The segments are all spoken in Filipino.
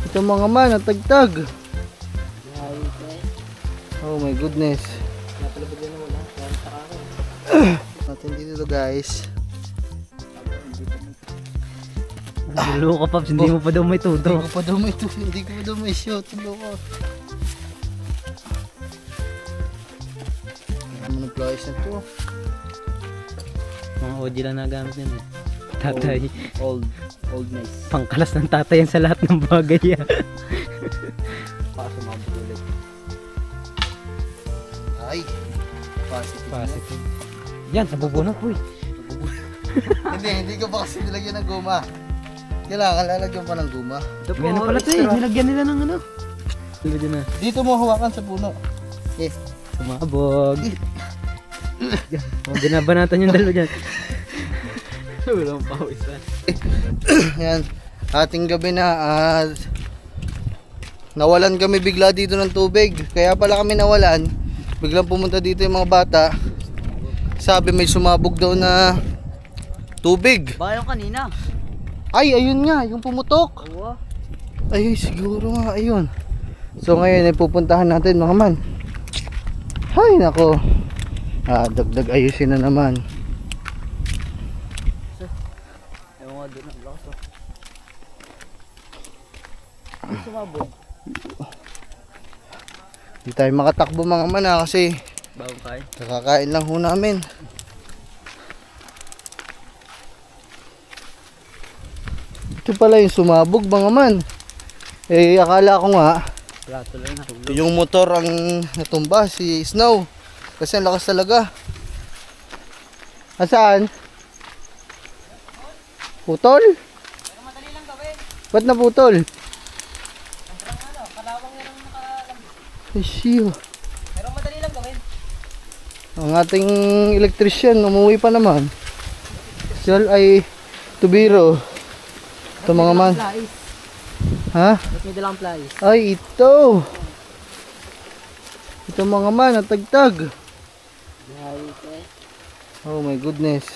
Ito mga man, natagtag. Oh my goodness. Natin dito guys. Loko Paps, hindi mo pa daw may tudo. Hindi ko pa daw may tudo. Hindi ko pa daw may shot. Loko. Ano ng pliers na to? Mga OG lang nagamit yun eh. Tatay. Oldness. Pangkalas ng tatay yan sa lahat ng bagay yan. Para sumabot ulit. Ay. Positive. Yan, nabubunot po eh. Hindi ko pa kasi nilagyan ng guma. Kailangan lalagyan pa ng guma. Ganyan pala ito eh. Nilagyan nila ng ano. Na. Dito mo hawakan sa puno. Eh. Sumabog. Binabanatan yung dalo dyan. Walang pawisan. Yan. Ating gabi na at nawalan kami bigla dito ng tubig. Kaya pala kami nawalan. Biglang pumunta dito yung mga bata. Sabi may sumabog daw na tubig. Baka yung kanina. Ay, ayun nga, yung pumutok. Ay, siguro nga, ayun. So ngayon ay pupuntahan natin mga man. Hay, nako. Dagdag ayusin na naman. Ewan nga doon ang lakas. Sumabog. Hindi tayo makatakbo mga man kasi Bagong kain. kakakain lang ho namin. Ito pala yung sumabog mga man. Eh akala ko nga Plato lang nahulog. yung motor ang natumba, si Snow. Kasi ang lakas talaga. Asaan? Putol? Pero madali lang gawin. Ba't naputol? Kalawang yan ang nakalamig. Ay siyo. Pero madali lang gawin. Ang ating electrician umuwi pa naman. Siyal ay tubiro. Ito mga man. Flies. Ha? Ba't may dalang flies? Ay ito. Ito mga man, natagtag. Oh my goodness.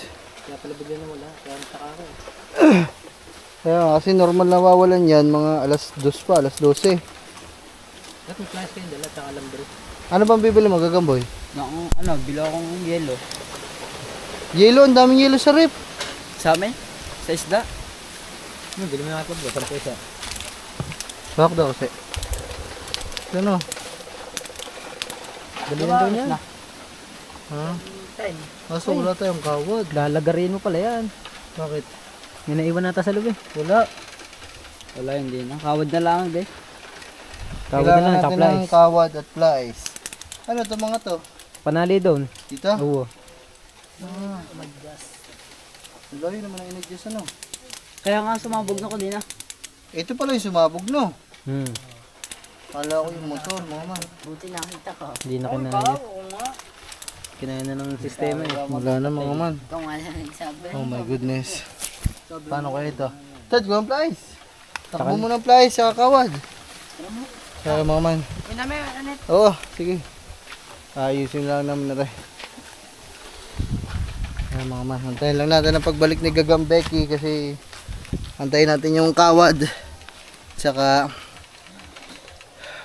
Kaya pala bigyan na wala. Kaya nataka ako. Kaya kasi normal na wawalan yan mga alas 2 pa, alas 12. Ba't may flies kayo dala? Tsaka alambre. Ano bang bibili mo, Gagamboy? Bilo akong yelo. Yelo, ang daming yelo sa rep. Sa amin? Sa isda? Bili mo na ako. Sarap ko isa. Bakit daw kasi? Ano? Dali lang daw niya. Ha? 10. Kaso wala tayong kawad. Lalagarin mo pala yan. Bakit? May naiwan nata sa loob eh. Wala. Wala, hindi na. Kawad na lang, de. Kawad na Kailangan lang, natin ng kawad at plies. Ano to mga to? Panali doon. Dito? Oo. Ang layo naman ang inadjust ano. Kaya nga sumabog na ko din ah. Ito pala yung sumabog no. Kala ko yung motor mga man. Buti nakita ko. Hindi na kinaya. Kinaya na ng sistema eh. Wala na mga man. Ikaw nga lang nagsabi. Oh my goodness. Paano kaya ito? Tad, go ang plies. Takbo mo ng plies sa kawad. Kaya mga man. Yun namin, Anet. Oo, sige. Ayusin lang naman na rin. Ayan mga man, antayin lang natin ang pagbalik ni Gagang Becky kasi antayin natin yung kawad tsaka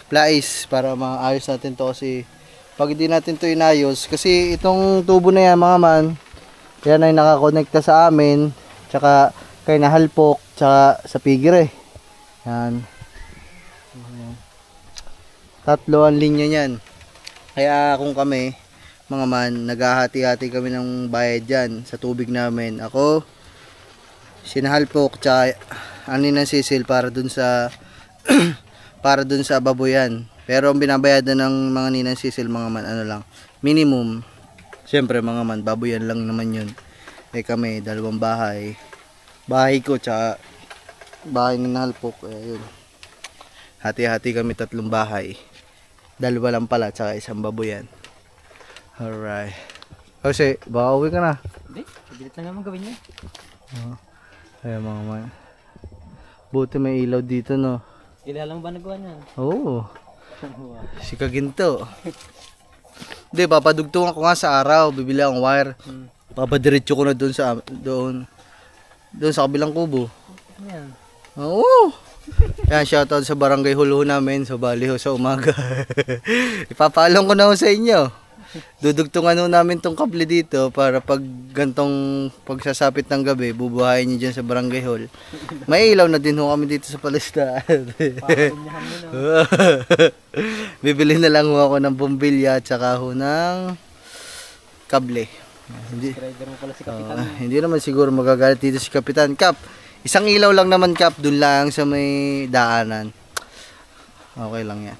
plies para maayos natin to kasi pag hindi natin to inayos kasi itong tubo na yan mga man yan ay nakakonekta sa amin tsaka kay Nahalpok tsaka sa Pigire yan. Tatlo ang linya niyan. Kaya kung kami, mga man, naghahati-hati kami ng bayad dyan sa tubig namin. Ako, sinahalpok, tsaka anin ng sisil para dun sa para dun sa baboyan. Pero ang binabayadan ng mga ninang sisil, mga man, ano lang, minimum. Siyempre mga man, baboyan lang naman yun. Eh kami, dalawang bahay. Bahay ko, tsaka bahay ng nahalpok. Ayun. Hati-hati kami tatlong bahay. Dalawa lang pala, tsaka isang baboyan. Alright. Kasi, baka uwi ka na. Hindi, bilit na naman gawin niya. Ayan mga man. Buti may ilaw dito no. Kilala mo ba nagawa niyan? Oo. Si Kaginto. Hindi, papadugtungan ko nga sa araw. Bibili akong wire. Papadiretso ko na doon sa kabilang kubo. Ayan. Oo. Yan, shoutout sa barangay Hulo namin. So, bali ho sa umaga. Ipapaalam ko na ho sa inyo. Dudugtungan ho namin tong kable dito para pag gantong pagsasapit ng gabi, bubuhayin nyo dyan sa barangay hall. May ilaw na din ho kami dito sa palistaan. Bibili na lang ho ako ng bombilya at saka ho ng kable. Hindi, Rider mo pala si Kapitan. hindi naman siguro magagalit dito si Kapitan. Kap, isang ilaw lang naman Kap, dun lang sa may daanan. Okay lang yan.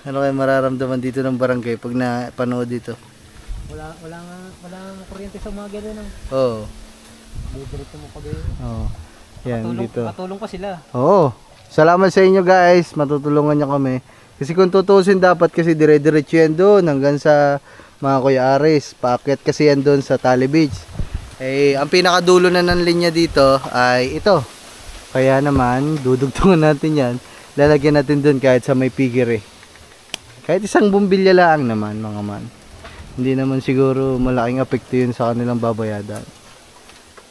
Ano kayo mararamdaman dito ng barangay pag napanood dito? Wala nga kuryente sa mga ganun. Oo. Diretso mo pag yun. Oo. Yan, dito. Patulong pa sila. Oo. Salamat sa inyo guys. Matutulungan niyo kami. Kasi kung tutusin dapat kasi dire-diretso yan doon hanggang sa mga Kuya Aris. Paakyat kasi yan doon sa Tali Beach. Eh, ang pinakadulo na ng linya dito ay ito. Kaya naman, dudugtungan natin yan. Lalagyan natin doon kahit sa may piggery. Kahit isang bumbilya lang naman mga man. Hindi naman siguro malaking apekto yun sa kanilang babayadan.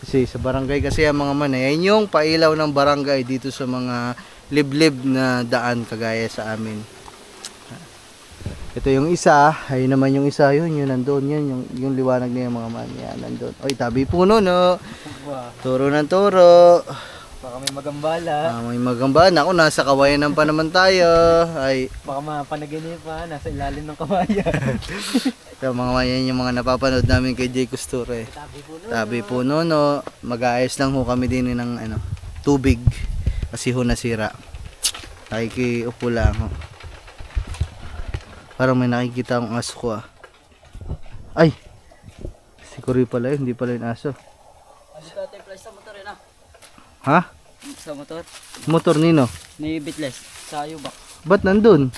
Kasi sa barangay kasi ang mga man, yan yung pailaw ng barangay dito sa mga liblib na daan kagaya sa amin. Ito yung isa, ay naman yung isa yun nandoon yan, yung liwanag niya mga man, yan nandoon. Oy, tabi puno no. Turo ng turo. Baka may magambala. May magambala. Ako, nasa kawayanan pa naman tayo. Ay, Baka mapanaginip pa, nasa ilalim ng kawayan. ito mga yan yung mga napapanood namin kay Jay Custure. Tabi puno no. Mag-aayos lang ho kami din ng tubig. Kasi ho nasira. Nakikiupo lang ho. Parang may nakikita akong aso ko ah. Ay! Si Cory pala yun, hindi pala yung aso. Dito tayo flash sa motor yun ah. Ha? Sa motor. Motor nino? Ni Bitless. Sa Yubak. Ba't nandun?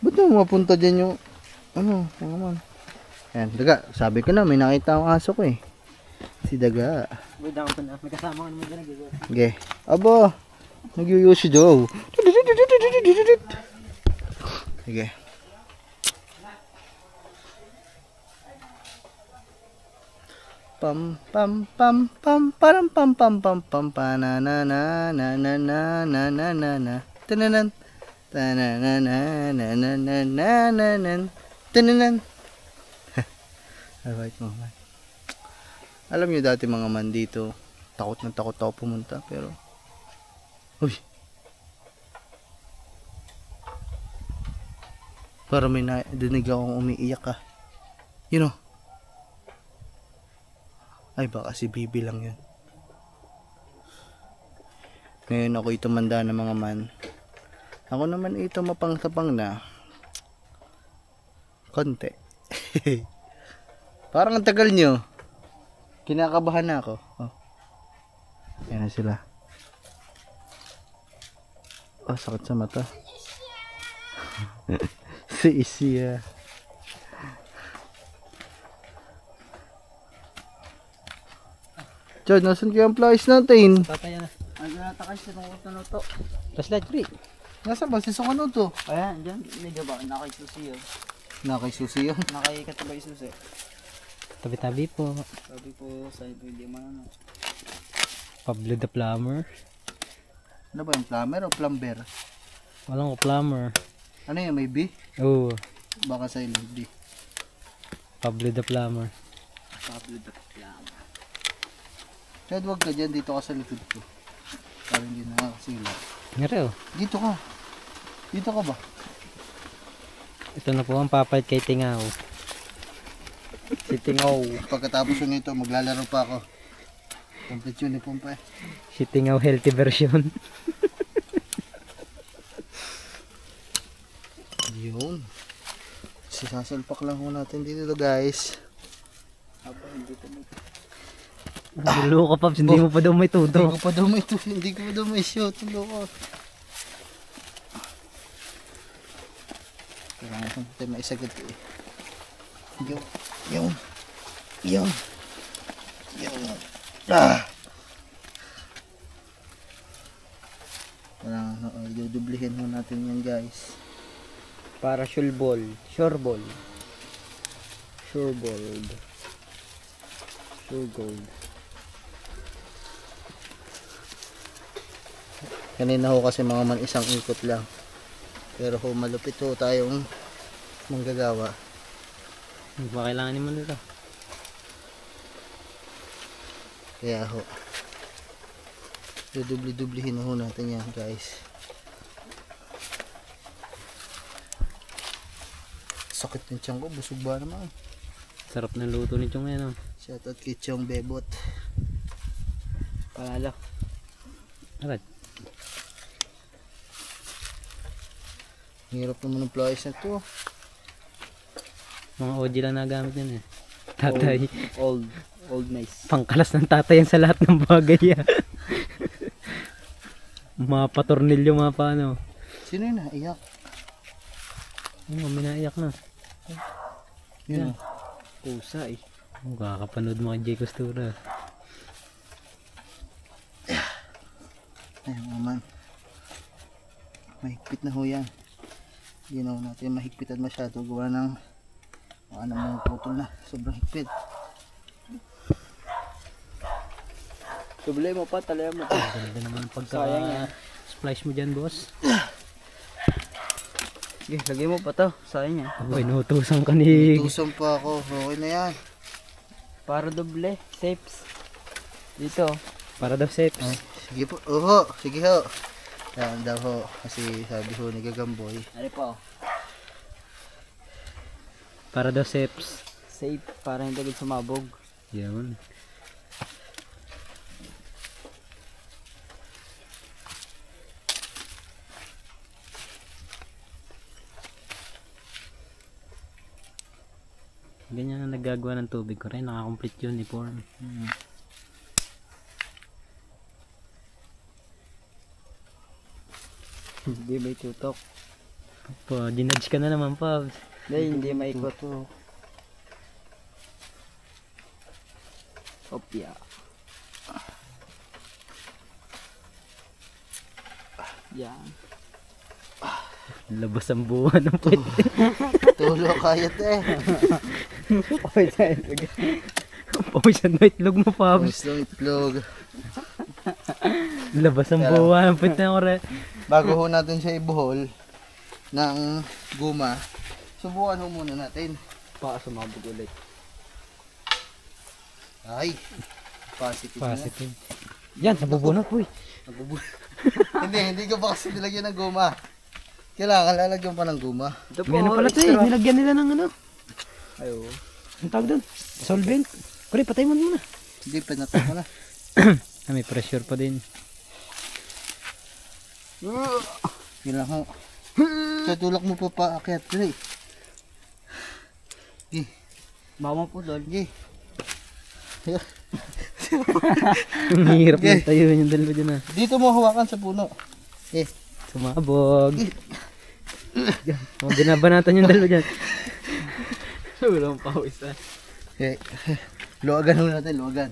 Ba't mo mapunta dyan yung mga man? Yan, Daga, sabi ko na may nakita akong aso ko eh. Si Daga. Wait, ako pa na. May kasama ka naman dyan nagagawa. Okay. Aba, nagyuyusi daw. Sige. Pam pam pam pam param pam pam pam pam pa na na na na na na na na na na tananan tanana na na na na na na na tananan. Alright mga man. Alam niyo dati mga man dito, takot na takot ako pumunta pero uy. Para may nadinig akong umiiyak ah. You know. Ay baka si Bibi lang yun. Ngayon ako tumanda na mga man. Ako naman ito mapang-tapang na. Konti. Parang ang tagal nyo. Kinakabahan na ako. Oh. Ayan na sila. Oh, sakit sa mata. Si Isia. Chad, nasan kaya ang flies natin? Tataya na. Ang natakay sa tungkol na to. Flashlight free. Nasa ba? Si Sukano to? Ayan, dyan. Medyo ba? Nakay-susi yun. Nakay-susi yun. Nakay-katibay susi. Tabi-tabi po. Sabi ko sa hindi man Pablo the Plumber. Ano ba yung plumber o plumber? Walang plumber. Ano yung may B? Oo. Baka sa ilog D. Pablo the Plumber. Pablo the Plumber. Chad, wag ka dyan. Dito ka sa likod ko. Parang hindi nakakasila. Ngari oh. Dito ka. Dito ka ba? Ito na po ang papayat kay Tingaw. Si Tingaw. Pagkatapos ko nito, maglalaro pa ako. Complete uniform pa eh. Si Tingaw healthy version. Yun. Sasalpak lang ho natin dito guys. Loko Paps, hindi mo pa daw may Hindi tudo. ko pa daw may hindi ko pa daw may shoot. Loko. Kailangan ko tayo maisagot eh. Yung. Yung. Yung. Yung. Ah! Parang dudublihin mo natin yan guys. Para sure ball. Sure ball. Sure ball. Pure gold. Kanina ho kasi mga man isang ikot lang. Pero ho malupit ho tayong manggagawa. Ba kailangan naman nito? Kaya ho. Dudubli-dublihin ho natin yan guys. Sakit ng tiyan ko. Busog ba naman? Sarap ng luto nito ngayon. Oh. Shoutout kay Chong Bebot. Panalo. Alright. Hirap naman ng pliers na to. Mga OG lang nagamit yun eh. Tatay. Old nice. Pangkalas ng tatay yan sa lahat ng bagay yan. Mga patornilyo, mga paano. Sino yun naiyak? May naiyak na. Yun. Pusa eh. Kakapanood mo kay Jay Costura. Ayun naman. Mahigpit na ho yan. Hindi na ho natin mahigpitan masyado. Gawa ng ano mga putol na. Sobrang higpit. Tublay mo pa, talayan mo pa. Ganda naman ang Sayang yan. splice mo dyan, boss. Sige, lagay mo pa to. Sayang yan. Aboy, inutusan ka ni... Tusom pa ako. Okay na yan. Para doble. Sapes. Dito. Para daw safe. Sige po. Oho. Sige ho. Yan daw ho. Kasi sabi ho ni Gagamboy. Ano pa oh. Para daw safe. Safe. Para hindi agad sumabog. Yan. Ganyan ang naggagawa ng tubig ko rin. Nakakomplete uniform. Hindi may tutok. Pa, dinudge ka na naman, Pabs. Hindi maikot. Opya. Yan. Labas ang buwan ng puwet. Tulo kayat eh. Pawisan mo itlog mo, Pabs. Gusto ng itlog. Labas ang buwan ng puwet na ore. Bago ho natin siya ibuhol ng guma, subukan ho muna natin. Baka sumabog ulit. Ay, positive, na. Positive. Yan, nabubunot, uy. Hindi ko pa kasi nilagyan ng guma. Kailangan lalagyan pa ng guma. Ito May ano pala ito eh. Nilagyan nila ng ano. Ayo. Ang tawag doon? Solvent. Kuri, patay mo muna. Hindi, pinatay ko na. May pressure pa din. Yun lang ho. Sa tulak mo pa paakyat. Dali. Gi. Mama po doon. Gi. Ang hirap na tayo yung dalawa dyan ah. Dito mo hawakan sa puno. Eh. Sumabog. Binabanatan yung dalawa dyan. Walang pawis ah. Eh. Luwagan ho natin, luwagan.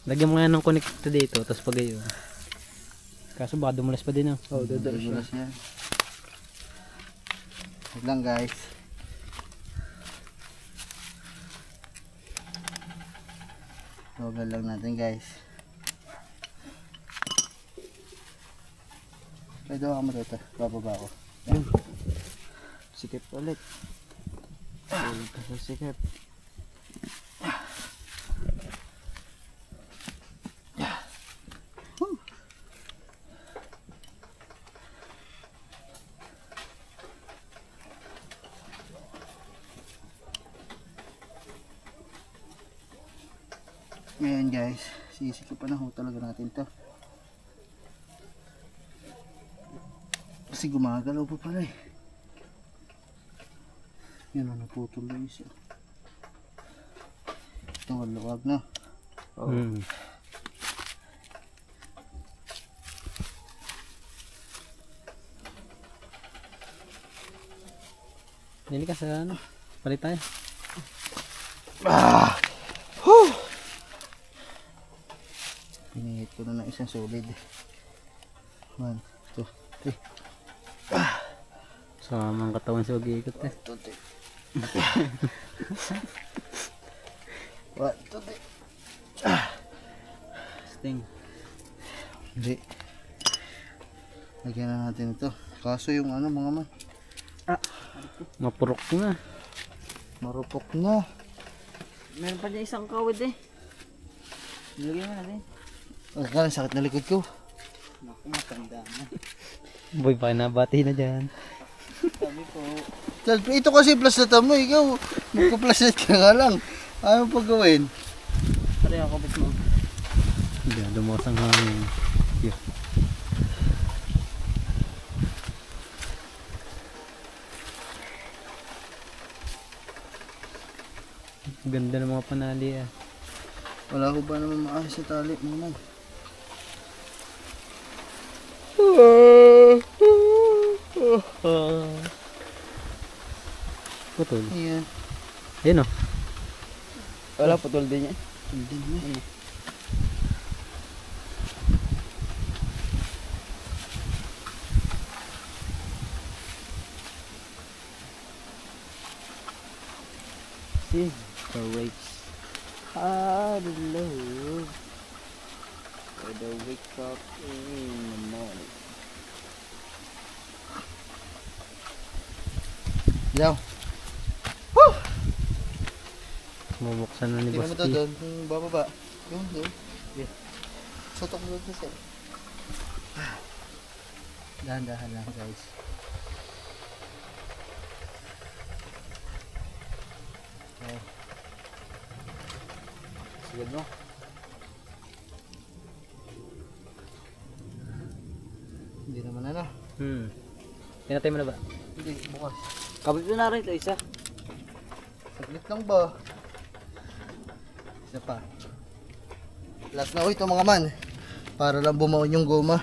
Lagyan mo nga ng connector dito, tapos pagayo. Kaso baka dumulas pa din ah. Oh, Dulas yan. Wait lang guys. Luwagan lang natin guys. Pwede ako matata. Bababa ako. Sikip ulit. Ulit pa sa sikip. Ngayon guys, sisikipan na ho talaga natin to. Kasi gumagalaw pa pala eh. Yan na, naputol na isa. Ito, luwag na. Oh. Dili ka sa ano. Palit tayo. Pinihit ko na ng isang solid. 1, 2, 3. Sa mga katawan sa ug-ikot eh. 2, 3. What? Today. Sting. Hindi. Lagyan na natin ito. Kaso yung ano mga man. Mapurok na. Marupok na. Meron pa dyan isang kawid eh. Nilagyan mo natin. Ang sakit na likod ko. Naku, matanda na. Boy, baka nabati na dyan. Sabi ko, Ito kasi plus na tamo. Ikaw, magka-plus na ka nga lang. Ayaw pa gawin. pare ako bit mo. Hindi, lumakas ang hangin. Yun. Ganda ng mga panali ah. Wala ko ba naman maayos sa tali mga man. Putol. Ayan. Ayun oh. Wala, putol din yan. Hindi na. See, the wakes. Hello. For the wake up in the morning. Yaw. Bubuksan na ni Tingnan Boss mo to T. doon. Yung bababa. Yung doon. Sotok mo doon kasi. Dahan-dahan lang guys. Okay. Sigad mo. Hindi naman ano. Pinatay mo na ba? Hindi, bukas. Kabit mo na rin ito isa. Saglit lang ba? Isa pa. Last na ito mga man. Para lang bumaon yung goma.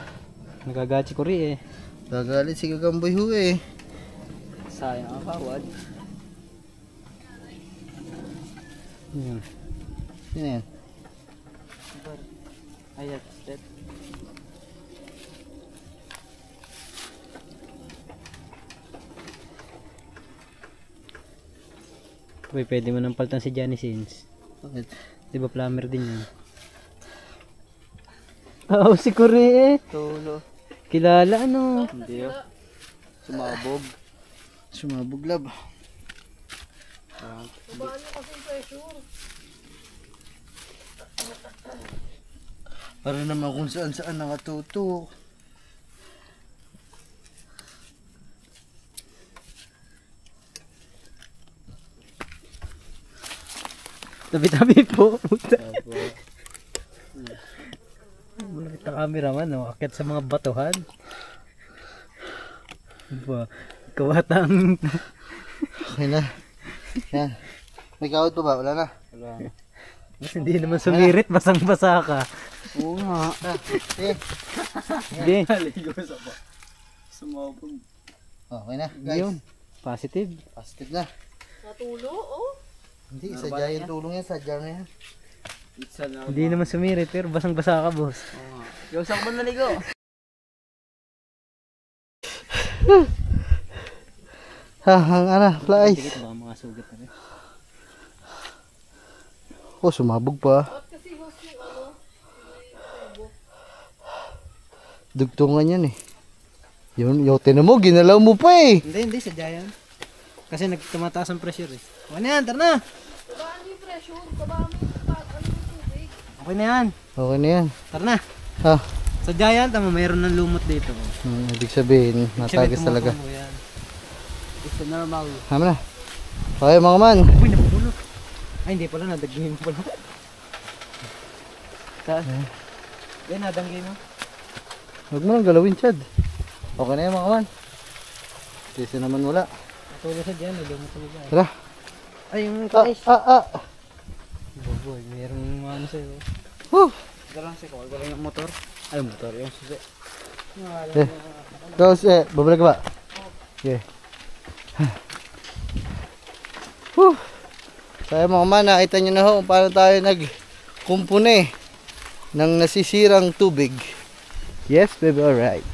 Nagagachi ko rin eh. Gagalit si Gagamboy ho eh. Sayang ang kawad. Yun. Sino yan? Ayan, step. Boy, pwede mo nang palitan si Johnny Sins. Bakit? Di ba plumber din yan? Oo, si Kuri eh. Tulo. Kilala ano. Hindi oh. Sumabog. Sumabog lab. Para naman kung saan saan nakatutok. Tabi-tabi po. Puta. Malapit na cameraman, no? Akit sa mga batuhan. Diba? Kawatang. Okay na. Yan. May kawad pa ba? Wala na. Wala. Mas hindi naman sumirit, basang-basa ka. Oo nga. Eh. Hindi. Naligo sa ba? Sumabog. Okay na guys. Yun. Positive. Positive na. Natulo, oh. Hindi, sadya yung tulong yan. Sadya na yan. Pizza na. Hindi naman sumirit, pero basang-basa ka, boss. Oo nga. Yung saan ba naligo? Hang ana, flies. Tikit ba mga sugat na rin? Oh, sumabog pa. At kasi boss yung ano, Dugtungan yan eh. Yun, yote na mo, ginalaw mo pa eh. Hindi, sadya yan. Kasi nagtumataas ang pressure eh. Okay na yan, tara na! tabaan yung pressure, tabaan mo yung ano yung tubig. Okay na yan. Okay na yan. Tara na. Ha, Sadya yan, tama, mayroon ng lumot dito. ibig sabihin, natagis talaga. Tumutumo yan. It's normal. Tama na. Okay mga man. Uy, napupulot. Ay, hindi pala, nadagdahin mo pala. Yan, nadanggain mo. Huwag mo nang galawin, Chad. Okay na yan mga man. Kasi naman wala. Natuloy sa dyan, lumot talaga. Tara. Ay, yung Ah. Boboy, mayroong ano sa'yo. Woo. Ito lang si Cole. Wala yung motor. Ay, motor yung susi. Eh. Tapos babalik ka ba? Okay. Woo. Kaya mga man, nakita nyo na ho kung paano tayo nagkumpune ng nasisirang tubig. Yes, baby, alright.